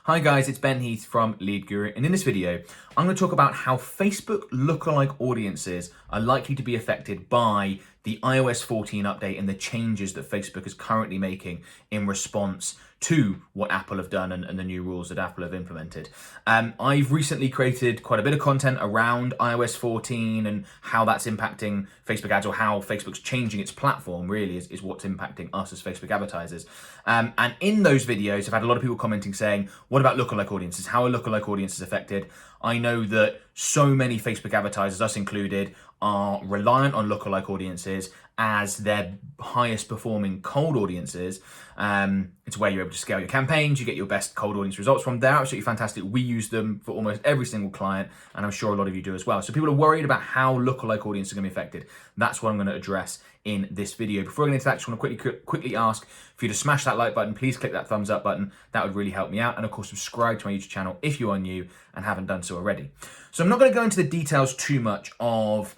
Hi guys, it's Ben Heath from Lead Guru, and in this video, I'm going to talk about how Facebook lookalike audiences are likely to be affected by the iOS 14 update and the changes that Facebook is currently making in response to what Apple have done and the new rules that Apple have implemented. I've recently created quite a bit of content around iOS 14 and how that's impacting Facebook ads, or how Facebook's changing its platform really is what's impacting us as Facebook advertisers. And in those videos, I've had a lot of people commenting saying, what about lookalike audiences? How are lookalike audiences affected? I know that so many Facebook advertisers, us included, are reliant on lookalike audiences as their highest performing cold audiences. It's where you're able to scale your campaigns, you get your best cold audience results from. They're absolutely fantastic. We use them for almost every single client, and I'm sure a lot of you do as well. So people are worried about how lookalike audiences are going to be affected. That's what I'm going to address in this video. Before I get into that, I just want to quickly ask for you to smash that like button. Please click that thumbs up button. That would really help me out. And of course, subscribe to my YouTube channel if you are new and haven't done so already. So I'm not going to go into the details too much of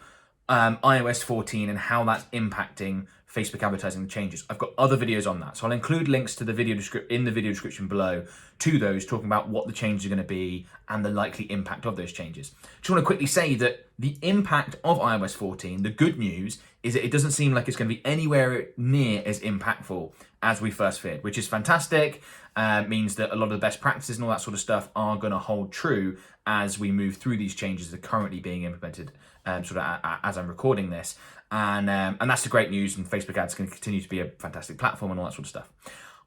iOS 14 and how that's impacting Facebook advertising changes. I've got other videos on that, so I'll include links to the video in the video description below to those, talking about what the changes are going to be and the likely impact of those changes. Just want to quickly say that the impact of iOS 14, the good news is that it doesn't seem like it's going to be anywhere near as impactful as we first feared, which is fantastic. Means that a lot of the best practices and all that sort of stuff are going to hold true as we move through these changes that are currently being implemented as I'm recording this. And that's the great news, and Facebook ads can continue to be a fantastic platform and all that sort of stuff.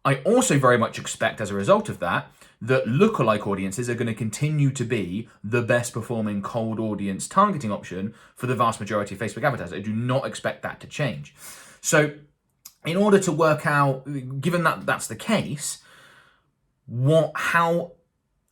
I also very much expect, as a result of that, that lookalike audiences are going to continue to be the best performing cold audience targeting option for the vast majority of Facebook advertisers. I do not expect that to change. So in order to work out, given that that's the case, how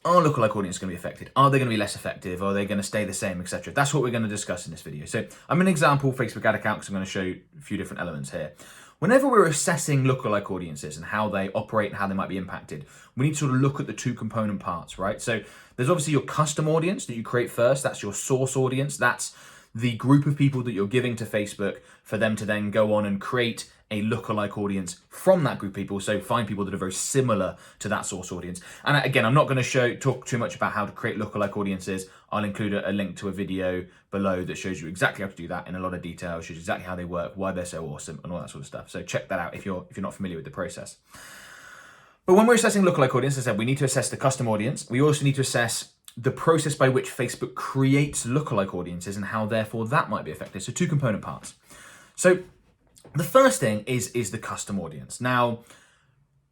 are lookalike audiences going to be affected? Are they going to be less effective? Are they going to stay the same, etc.? That's what we're going to discuss in this video. So I'm an example Facebook ad account because I'm going to show you a few different elements here. Whenever we're assessing lookalike audiences and how they operate and how they might be impacted, we need to sort of look at the two component parts, right? So there's obviously your custom audience that you create first. That's your source audience. That's the group of people that you're giving to Facebook for them to then go on and create a lookalike audience from that group of people. So find people that are very similar to that source audience. And again, I'm not going to talk too much about how to create lookalike audiences. I'll include a link to a video below that shows you exactly how to do that in a lot of detail, shows you exactly how they work, why they're so awesome, and all that sort of stuff. So check that out if you're not familiar with the process. But when we're assessing lookalike audience, as I said, we need to assess the custom audience. We also need to assess the process by which Facebook creates lookalike audiences and how therefore that might be affected. So two component parts. So the first thing is the custom audience. Now,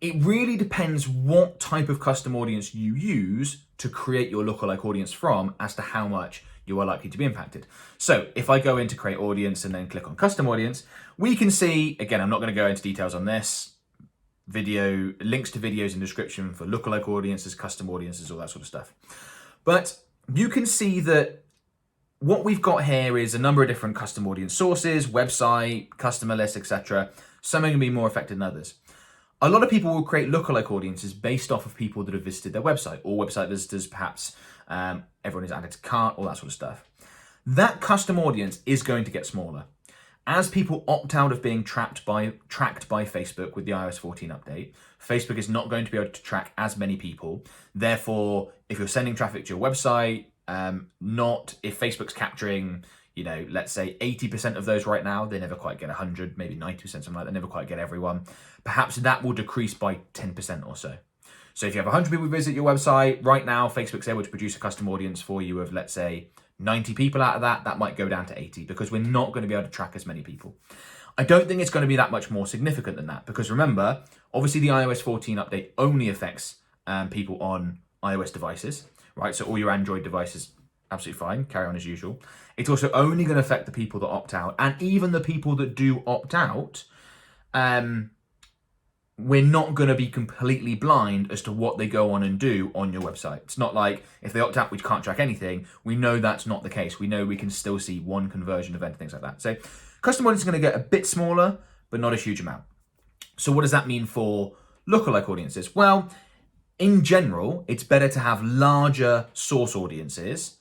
it really depends what type of custom audience you use to create your lookalike audience from as to how much you are likely to be impacted. So if I go into create audience and then click on custom audience, we can see, again, I'm not going to go into details on this, video, links to videos in the description for lookalike audiences, custom audiences, all that sort of stuff. But you can see that what we've got here is a number of different custom audience sources, website, customer list, etc. Some are going to be more effective than others. A lot of people will create lookalike audiences based off of people that have visited their website, or website visitors, perhaps everyone is added to cart, all that sort of stuff. That custom audience is going to get smaller. As people opt out of being tracked by Facebook with the iOS 14 update, Facebook is not going to be able to track as many people. Therefore, if you're sending traffic to your website, not if Facebook's capturing, let's say 80% of those right now, they never quite get 100, maybe 90%, something like that, they never quite get everyone. Perhaps that will decrease by 10% or so. So if you have 100 people visit your website, right now, Facebook's able to produce a custom audience for you of, let's say, 90 people out of that might go down to 80 because we're not going to be able to track as many people. I don't think it's going to be that much more significant than that because remember, obviously the iOS 14 update only affects people on iOS devices, right? So all your Android devices, absolutely fine, carry on as usual. It's also only going to affect the people that opt out, and even the people that do opt out, we're not going to be completely blind as to what they go on and do on your website. It's not like if they opt out, we can't track anything. We know that's not the case. We know we can still see one conversion event, things like that. So custom audience is going to get a bit smaller, but not a huge amount. So what does that mean for lookalike audiences? Well, in general, it's better to have larger source audiences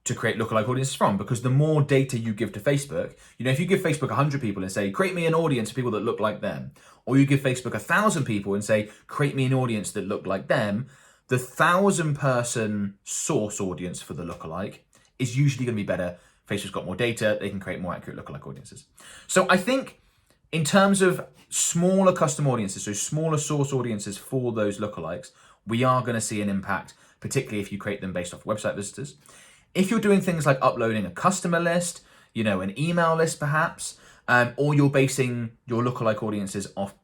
to create lookalike audiences from, because the more data you give to Facebook, if you give Facebook 100 people and say, create me an audience of people that look like them, or you give Facebook 1,000 people and say, create me an audience that look like them, the 1,000-person source audience for the lookalike is usually going to be better. Facebook's got more data, they can create more accurate lookalike audiences. So I think in terms of smaller custom audiences, so smaller source audiences for those lookalikes, we are going to see an impact, particularly if you create them based off website visitors. If you're doing things like uploading a customer list, an email list perhaps, or you're basing your lookalike audiences off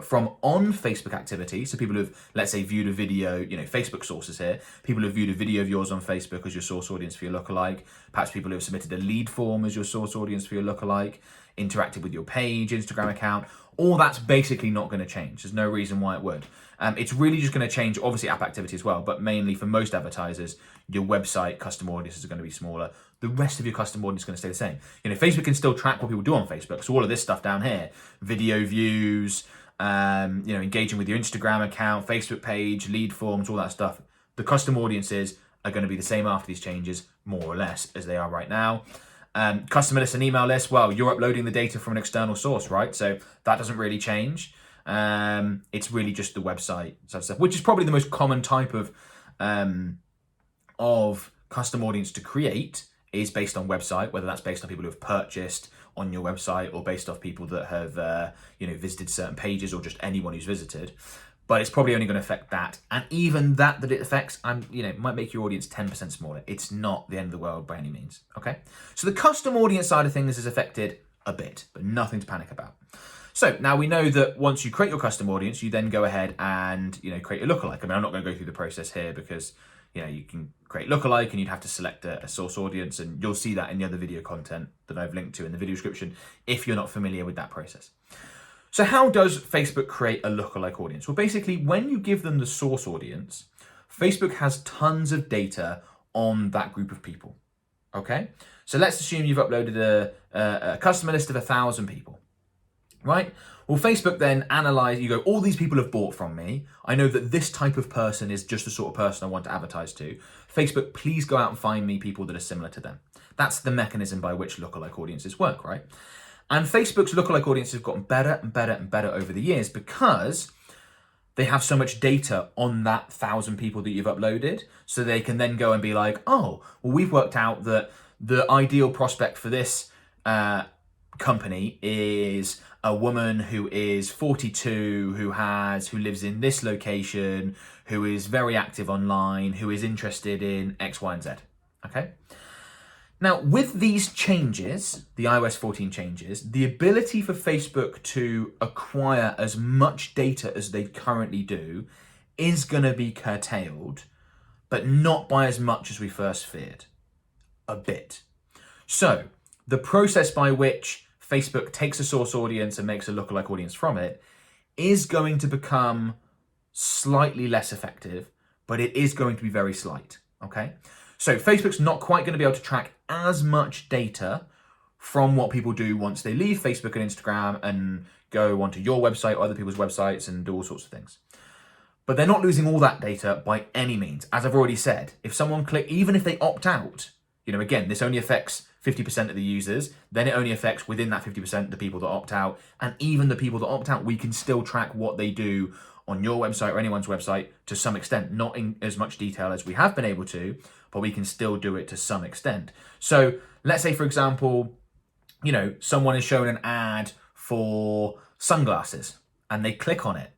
from Facebook activity, so people who've, let's say, viewed a video, Facebook sources here, people who've viewed a video of yours on Facebook as your source audience for your lookalike, perhaps people who have submitted a lead form as your source audience for your lookalike, interacted with your page, Instagram account, all that's basically not going to change. There's no reason why it would. It's really just going to change, obviously, app activity as well, but mainly for most advertisers, your website custom audiences are going to be smaller. The rest of your custom audience is going to stay the same. Facebook can still track what people do on Facebook, so all of this stuff down here, video views, engaging with your Instagram account, Facebook page, lead forms, all that stuff. The custom audiences are going to be the same after these changes, more or less, as they are right now. Customer list and email list, well, you're uploading the data from an external source, right? So that doesn't really change. It's really just the website stuff, which is probably the most common type of custom audience to create, is based on website, whether that's based on people who have purchased on your website or based off people that have visited certain pages, or just anyone who's visited. But it's probably only going to affect that, and even that it affects, might make your audience 10% smaller. It's not the end of the world by any means. Okay, so the custom audience side of things is affected a bit, but nothing to panic about. So now we know that once you create your custom audience, you then go ahead and create a lookalike. I'm not going to go through the process here because you can create lookalike and you'd have to select a source audience, and you'll see that in the other video content that I've linked to in the video description if you're not familiar with that process. So how does Facebook create a lookalike audience? Well, basically, when you give them the source audience, Facebook has tons of data on that group of people. Okay, so let's assume you've uploaded a customer list of 1,000 people, right? Well, Facebook then you go, all these people have bought from me. I know that this type of person is just the sort of person I want to advertise to. Facebook, please go out and find me people that are similar to them. That's the mechanism by which lookalike audiences work, right? And Facebook's lookalike audiences have gotten better and better and better over the years because they have so much data on that 1,000 people that you've uploaded. So they can then go and be like, oh, well, we've worked out that the ideal prospect for this company is a woman who is 42, who lives in this location, who is very active online, who is interested in X, Y, and Z. Okay. Now, with these changes, the iOS 14 changes, the ability for Facebook to acquire as much data as they currently do is going to be curtailed, but not by as much as we first feared. A bit. So, the process by which Facebook takes a source audience and makes a lookalike audience from it is going to become slightly less effective, but it is going to be very slight, okay? So Facebook's not quite going to be able to track as much data from what people do once they leave Facebook and Instagram and go onto your website or other people's websites and do all sorts of things. But they're not losing all that data by any means. As I've already said, if someone even if they opt out, again, this only affects 50% of the users, then it only affects within that 50% the people that opt out. And even the people that opt out, we can still track what they do on your website or anyone's website to some extent, not in as much detail as we have been able to, but we can still do it to some extent. So let's say, for example, someone is shown an ad for sunglasses and they click on it.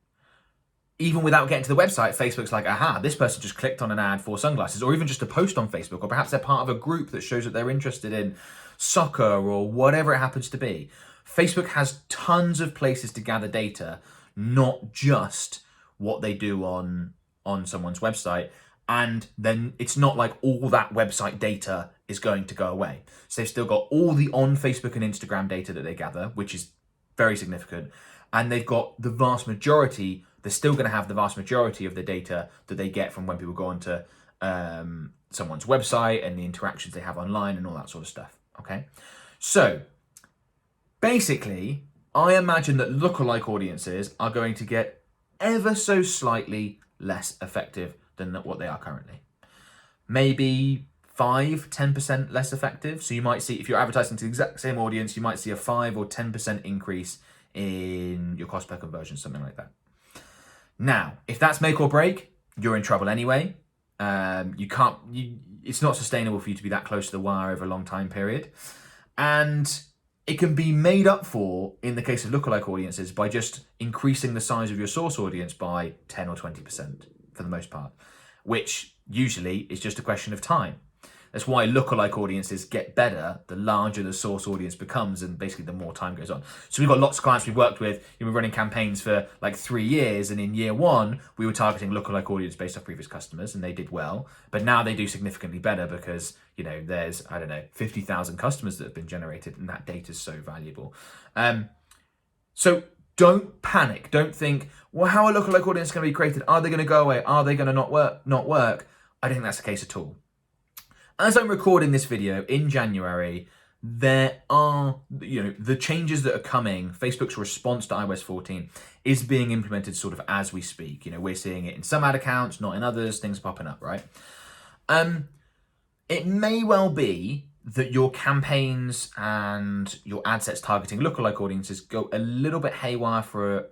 Even without getting to the website, Facebook's like, aha, this person just clicked on an ad for sunglasses, or even just a post on Facebook, or perhaps they're part of a group that shows that they're interested in soccer or whatever it happens to be. Facebook has tons of places to gather data, not just what they do on someone's website. And then it's not like all that website data is going to go away. So they've still got all the on Facebook and Instagram data that they gather, which is very significant. And they've got the vast majority, they're still going to have the vast majority of the data that they get from when people go onto someone's website and the interactions they have online and all that sort of stuff. Okay. So basically, I imagine that lookalike audiences are going to get ever so slightly less effective than what they are currently. Maybe 5-10% less effective. So you might see, if you're advertising to the exact same audience, you might see a 5 or 10% increase in your cost per conversion, something like that. Now, if that's make or break, you're in trouble anyway. It's not sustainable for you to be that close to the wire over a long time period. And it can be made up for in the case of lookalike audiences by just increasing the size of your source audience by 10 or 20% for the most part, which usually is just a question of time. That's why lookalike audiences get better the larger the source audience becomes and basically the more time goes on. So we've got lots of clients we've worked with, we've been running campaigns for like 3 years, and in year 1, we were targeting lookalike audience based off previous customers and they did well. But now they do significantly better because, you know, there's, 50,000 customers that have been generated, and that data is so valuable. So don't panic. Don't think, well, how are lookalike audience going to be created? Are they going to go away? Are they going to not work? I don't think that's the case at all. As I'm recording this video in January, there are, the changes that are coming. Facebook's response to iOS 14 is being implemented sort of as we speak. We're seeing it in some ad accounts, not in others, things popping up, right? It may well be that your campaigns and your ad sets targeting lookalike audiences go a little bit haywire for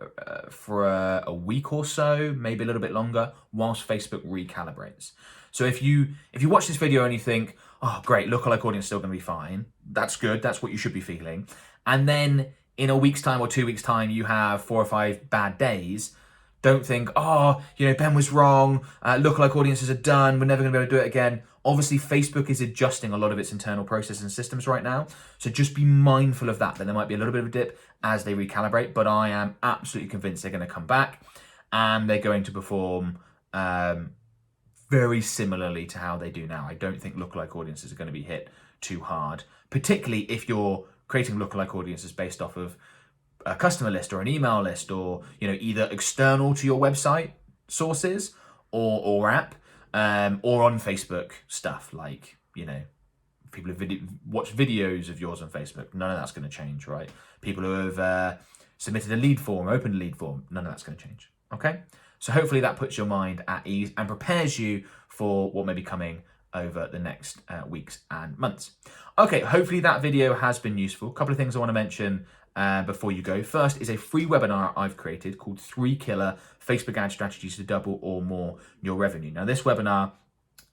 a week or so, maybe a little bit longer, whilst Facebook recalibrates. So if you watch this video and you think, oh great, lookalike audience is still going to be fine, that's good, that's what you should be feeling. And then in a week's time or 2 weeks' time, you have 4 or 5 bad days, don't think, oh, Ben was wrong, lookalike audiences are done, we're never going to be able to do it again. Obviously, Facebook is adjusting a lot of its internal processes and systems right now. So just be mindful of that there might be a little bit of a dip as they recalibrate, but I am absolutely convinced they're going to come back and they're going to perform very similarly to how they do now. I don't think lookalike audiences are going to be hit too hard, particularly if you're creating lookalike audiences based off of a customer list or an email list, or either external to your website sources or app, or on Facebook stuff like people have watched videos of yours on Facebook. None of that's going to change, right? People who have submitted a lead form, opened a lead form, none of that's going to change. Okay, so hopefully that puts your mind at ease and prepares you for what may be coming over the next weeks and months. Okay, hopefully that video has been useful. A couple of things I want to mention before you go. First is a free webinar I've created called 3 Killer Facebook Ad Strategies to Double or More Your Revenue. Now, this webinar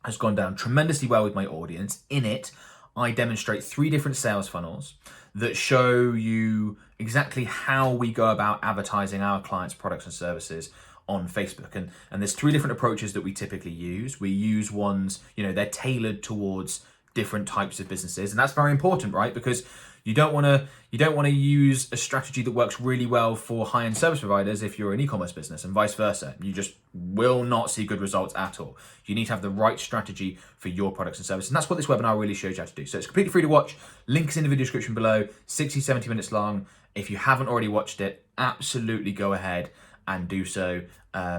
has gone down tremendously well with my audience. In it, I demonstrate 3 different sales funnels that show you exactly how we go about advertising our clients' products and services on Facebook. And there's 3 different approaches that we typically use. We use ones, they're tailored towards different types of businesses. And that's very important, right? Because you don't want to use a strategy that works really well for high-end service providers if you're an e-commerce business, and vice versa. You just will not see good results at all. You need to have the right strategy for your products and services. And that's what this webinar really shows you how to do. So it's completely free to watch. Link is in the video description below, 60, 70 minutes long. If you haven't already watched it, absolutely go ahead and do so.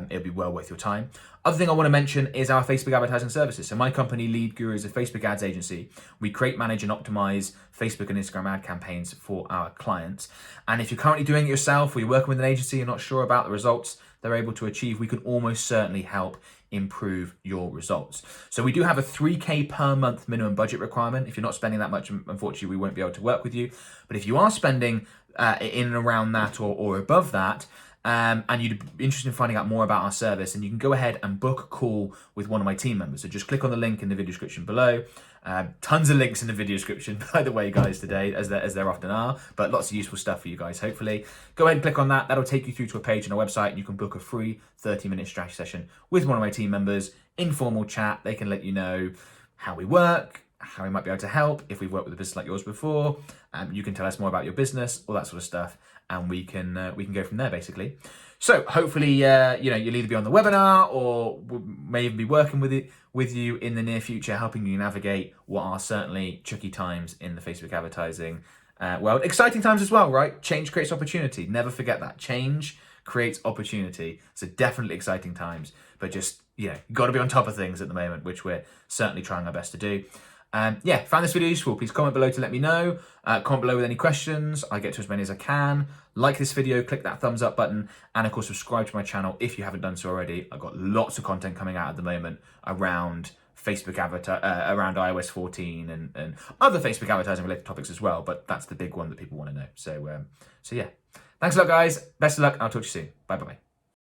It'll be well worth your time. Other thing I want to mention is our Facebook advertising services. So my company, Lead Guru, is a Facebook ads agency. We create, manage, and optimize Facebook and Instagram ad campaigns for our clients. And if you're currently doing it yourself, or you're working with an agency, you're not sure about the results they're able to achieve, we can almost certainly help improve your results. So we do have a 3K per month minimum budget requirement. If you're not spending that much, unfortunately, we won't be able to work with you. But if you are spending in and around that or above that, and you'd be interested in finding out more about our service, and you can go ahead and book a call with one of my team members. So just click on the link in the video description below. Tons of links in the video description, by the way, guys, today, as there often are, but lots of useful stuff for you guys, hopefully. Go ahead and click on that. That'll take you through to a page on our website, and you can book a free 30-minute strategy session with one of my team members, informal chat. They can let you know how we work, how we might be able to help, if we've worked with a business like yours before. You can tell us more about your business, all that sort of stuff, and we can go from there, basically. So hopefully, you'll either be on the webinar or may even be working with you in the near future, helping you navigate what are certainly tricky times in the Facebook advertising world. Exciting times as well, right? Change creates opportunity. Never forget that. Change creates opportunity. So definitely exciting times, but just, got to be on top of things at the moment, which we're certainly trying our best to do. Found this video useful, please comment below to let me know. Comment below with any questions. I get to as many as I can. Like this video, click that thumbs up button, and of course subscribe to my channel if you haven't done so already. I've got lots of content coming out at the moment around Facebook around iOS 14 and other Facebook advertising related topics as well, but that's the big one that people want to know. So yeah. Thanks a lot, guys. Best of luck. I'll talk to you soon. Bye bye.